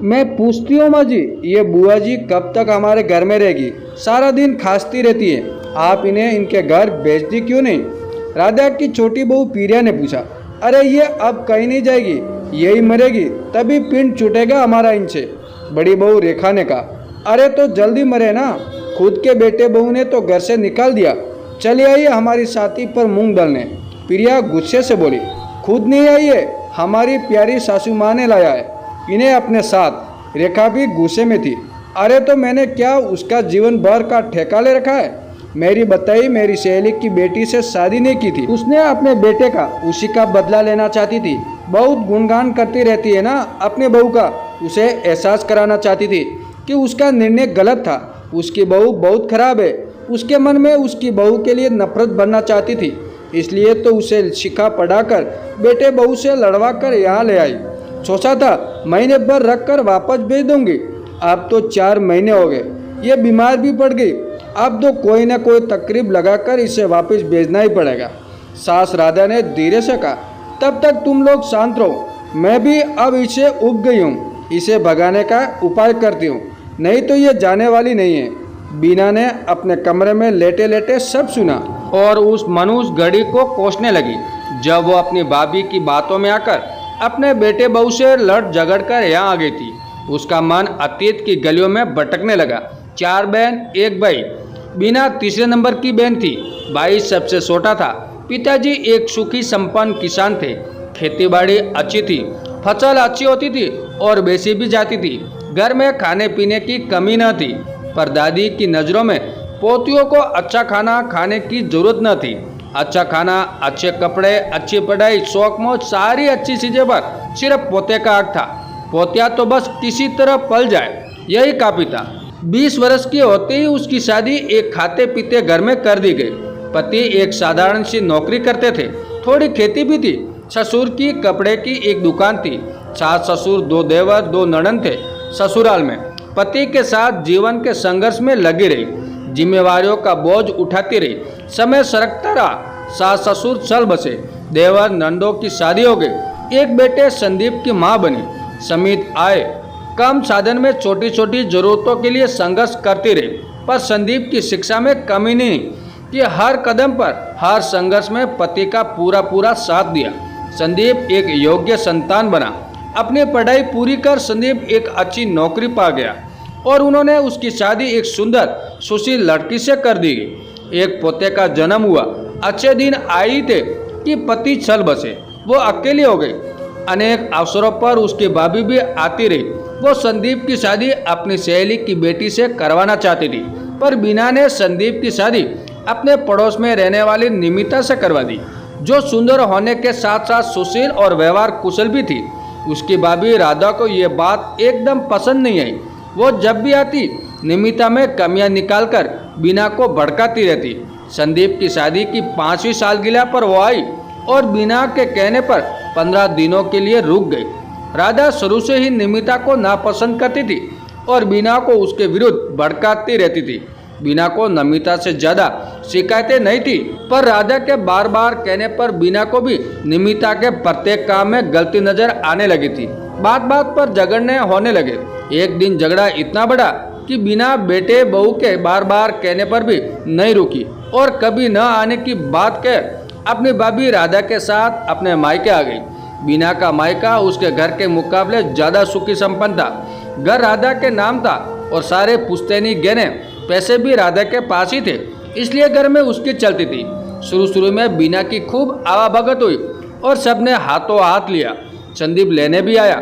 मैं पूछती हूँ माँ जी, ये बुआ जी कब तक हमारे घर में रहेगी? सारा दिन खांसती रहती है। आप इन्हें इनके घर भेज दी क्यों नहीं? राधा की छोटी बहू पीरिया ने पूछा। अरे ये अब कहीं नहीं जाएगी, यही मरेगी, तभी पिंड छूटेगा हमारा इनसे। बड़ी बहू रेखा ने कहा। अरे तो जल्दी मरे ना, खुद के बेटे बहू ने तो घर से निकाल दिया। चली आइए हमारी साथी पर मूंग डालने। प्रिया गुस्से से बोली। खुद नहीं आई है, हमारी प्यारी सासू माँ ने लाया है इन्हें अपने साथ। रेखा भी गुस्से में थी। अरे तो मैंने क्या उसका जीवन भर का ठेका ले रखा है? मेरी बताई मेरी सहेली की बेटी से शादी नहीं की थी, उसने अपने बेटे का उसी का बदला लेना चाहती थी। बहुत गुणगान करती रहती है ना अपने बहू का, उसे एहसास कराना चाहती थी कि उसका निर्णय गलत था। उसकी बहू बहुत खराब है। उसके मन में उसकी बहू के लिए नफरत भरना चाहती थी, इसलिए तो उसे शिक्षा पढ़ाकर बेटे बहू से लड़वा कर यहाँ ले आई। सोचा था महीने भर रख कर वापस भेज दूंगी। अब तो 4 महीने हो गए, ये बीमार भी पड़ गई। अब तो कोई ना कोई तकरीब लगाकर इसे वापस भेजना ही पड़ेगा। सास राधा ने धीरे से कहा। तब तक तुम लोग शांत रहो, मैं भी अब इसे उब गई हूँ। इसे भगाने का उपाय करती हूँ, नहीं तो ये जाने वाली नहीं है। बीना ने अपने कमरे में लेटे लेटे सब सुना और उस मनुष्य घड़ी को कोसने लगी। जब वो अपनी भाभी की बातों में आकर अपने बेटे बहू से लड़ झगड़ कर यहाँ आ गई थी, उसका मन अतीत की गलियों में भटकने लगा। 4 बहन 1 भाई। बीना तीसरे नंबर की बहन थी। भाई सबसे छोटा था। पिताजी एक सुखी संपन्न किसान थे। खेतीबाड़ी अच्छी थी, फसल अच्छी होती थी और बेची भी जाती थी। घर में खाने पीने की कमी न थी, पर दादी की नज़रों में पोतियों को अच्छा खाना खाने की जरूरत न थी। अच्छा खाना, अच्छे कपड़े, अच्छी पढ़ाई, शौक मौज, सारी अच्छी चीज़ें पर सिर्फ पोते का हक था। पोतिया तो बस किसी तरह पल जाए, यही काफ़ी था। 20 वर्ष की होते ही उसकी शादी एक खाते पीते घर में कर दी गई। पति एक साधारण सी नौकरी करते थे, थोड़ी खेती भी थी। ससुर की कपड़े की एक दुकान थी। सास ससुर, 2 देवर, 2 ननद थे। ससुराल में पति के साथ जीवन के संघर्ष में लगी रही, जिम्मेवारियों का बोझ उठाती रही। समय सरकता रहा, सास ससुर चल बसे, देवर नंदों की शादी हो गई। एक बेटे संदीप की माँ बनी। समित आए, कम साधन में छोटी छोटी जरूरतों के लिए संघर्ष करती रही, पर संदीप की शिक्षा में कमी नहीं कि हर कदम पर, हर संघर्ष में पति का पूरा साथ दिया। संदीप एक योग्य संतान बना। अपनी पढ़ाई पूरी कर संदीप एक अच्छी नौकरी पा गया और उन्होंने उसकी शादी एक सुंदर सुशील लड़की से कर दी गई। एक पोते का जन्म हुआ। अच्छे दिन आए थे कि पति चल बसे, वो अकेली हो गई। अनेक अवसरों पर उसकी भाभी भी आती रही। वो संदीप की शादी अपनी सहेली की बेटी से करवाना चाहती थी, पर बीना ने संदीप की शादी अपने पड़ोस में रहने वाली निमिता से करवा दी, जो सुंदर होने के साथ साथ सुशील और व्यवहार कुशल भी थी। उसकी भाभी राधा को ये बात एकदम पसंद नहीं आई। वो जब भी आती निमिता में कमियां निकालकर बीना को भड़काती रहती। संदीप की शादी की 5वीं सालगिरह पर वो आई और बीना के कहने पर 15 दिनों के लिए रुक गई। राधा शुरू से ही निमिता को नापसंद करती थी और बीना को उसके विरुद्ध भड़काती रहती थी। बीना को नमिता से ज़्यादा शिकायतें नहीं थी, पर राधा के बार बार कहने पर बीना को भी निमिता के प्रत्येक काम में गलती नजर आने लगी थी। बात बात पर झगड़ने होने लगे। एक दिन झगड़ा इतना बड़ा कि बीना बेटे बहू के बार बार कहने पर भी नहीं रुकी और कभी न आने की बात कह अपनी भाभी राधा के साथ अपने मायके आ गई। बीना का मायका उसके घर के मुकाबले ज़्यादा सुखी संपन्न था। घर राधा के नाम था और सारे पुश्तैनी गहने पैसे भी राधा के पास ही थे, इसलिए घर में उसकी चलती थी। शुरू में बीना की खूब आवाभगत हुई और सबने हाथों हाथ लिया। संदीप लेने भी आया,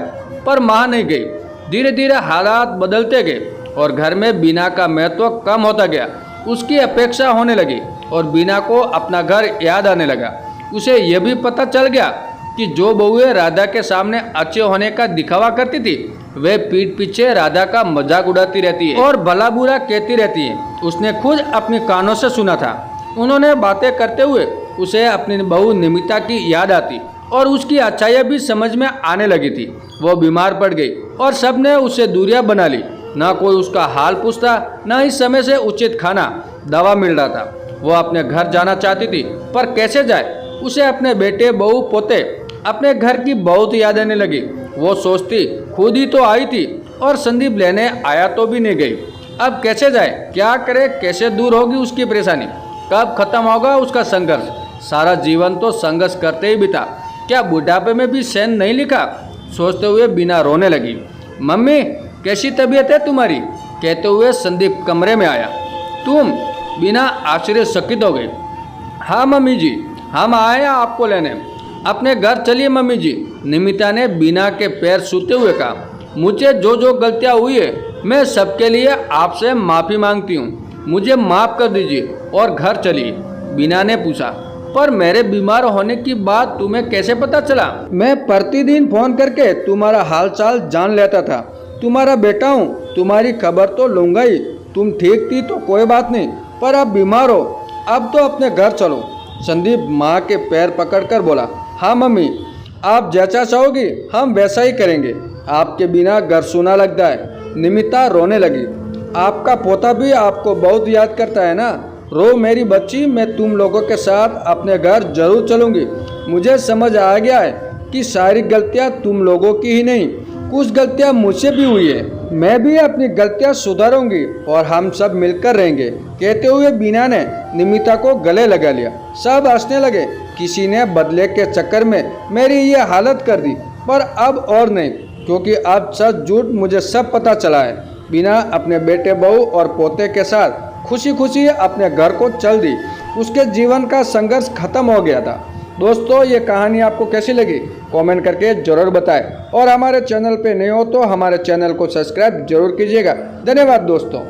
पर मां नहीं गई। धीरे धीरे हालात बदलते गए और घर में बीना का महत्व कम होता गया। उसकी अपेक्षा होने लगी और बीना को अपना घर याद आने लगा। उसे यह भी पता चल गया कि जो बहुएं राधा के सामने अच्छे होने का दिखावा करती थी, वे पीठ पीछे राधा का मजाक उड़ाती रहती है और भला बुरा कहती रहती है। उसने खुद अपने कानों से सुना था। उन्होंने बातें करते हुए उसे अपनी बहू निमिता की याद आती और उसकी अच्छाइयाँ भी समझ में आने लगी थी। वो बीमार पड़ गई और सबने उससे दूरियां बना ली। ना कोई उसका हाल पूछता, ना ही समय से उचित खाना दवा मिल रहा था। वो अपने घर जाना चाहती थी, पर कैसे जाए? उसे अपने बेटे बहू पोते अपने घर की बहुत याद आने लगी। वो सोचती खुद ही तो आई थी और संदीप लेने आया तो भी नहीं गई। अब कैसे जाए, क्या करे, कैसे दूर होगी उसकी परेशानी, कब खत्म होगा उसका संघर्ष। सारा जीवन तो संघर्ष करते ही बीता, क्या बुढ़ापे में भी सैन नहीं लिखा, सोचते हुए बीना रोने लगी। मम्मी कैसी तबीयत है तुम्हारी, कहते हुए संदीप कमरे में आया। तुम, बीना आश्चर्यचकित हो गई। हाँ मम्मी जी, हम आए हैं आपको लेने, अपने घर चलिए मम्मी जी, निमिता ने बीना के पैर छूते हुए कहा। मुझे जो जो गलतियाँ हुई है मैं सबके लिए आपसे माफ़ी मांगती हूँ, मुझे माफ़ कर दीजिए और घर चलिए। बीना ने पूछा, पर मेरे बीमार होने की बात तुम्हें कैसे पता चला? मैं प्रतिदिन फोन करके तुम्हारा हालचाल जान लेता था, तुम्हारा बेटा हूँ, तुम्हारी खबर तो लूँगा ही। तुम ठीक थी तो कोई बात नहीं, पर अब बीमार हो, अब तो अपने घर चलो। संदीप माँ के पैर पकड़कर बोला। हाँ मम्मी, आप जैसा चाहोगी हम वैसा ही करेंगे, आपके बिना घर सूना लगता है। निमिता रोने लगी। आपका पोता भी आपको बहुत याद करता है ना, रो मेरी बच्ची, मैं तुम लोगों के साथ अपने घर जरूर चलूँगी। मुझे समझ आ गया है कि सारी गलतियाँ तुम लोगों की ही नहीं, कुछ गलतियाँ मुझसे भी हुई है, मैं भी अपनी गलतियाँ सुधारूंगी और हम सब मिलकर रहेंगे। कहते हुए बीना ने निमिता को गले लगा लिया। सब हंसने लगे, किसी ने बदले के चक्कर में मेरी ये हालत कर दी, पर अब और नहीं, क्योंकि अब सच झूठ मुझे सब पता चला है। बीना अपने बेटे बहू और पोते के साथ खुशी खुशी अपने घर को चल दी। उसके जीवन का संघर्ष खत्म हो गया था। दोस्तों, ये कहानी आपको कैसी लगी कमेंट करके ज़रूर बताएं और हमारे चैनल पे नए हो तो हमारे चैनल को सब्सक्राइब जरूर कीजिएगा। धन्यवाद दोस्तों।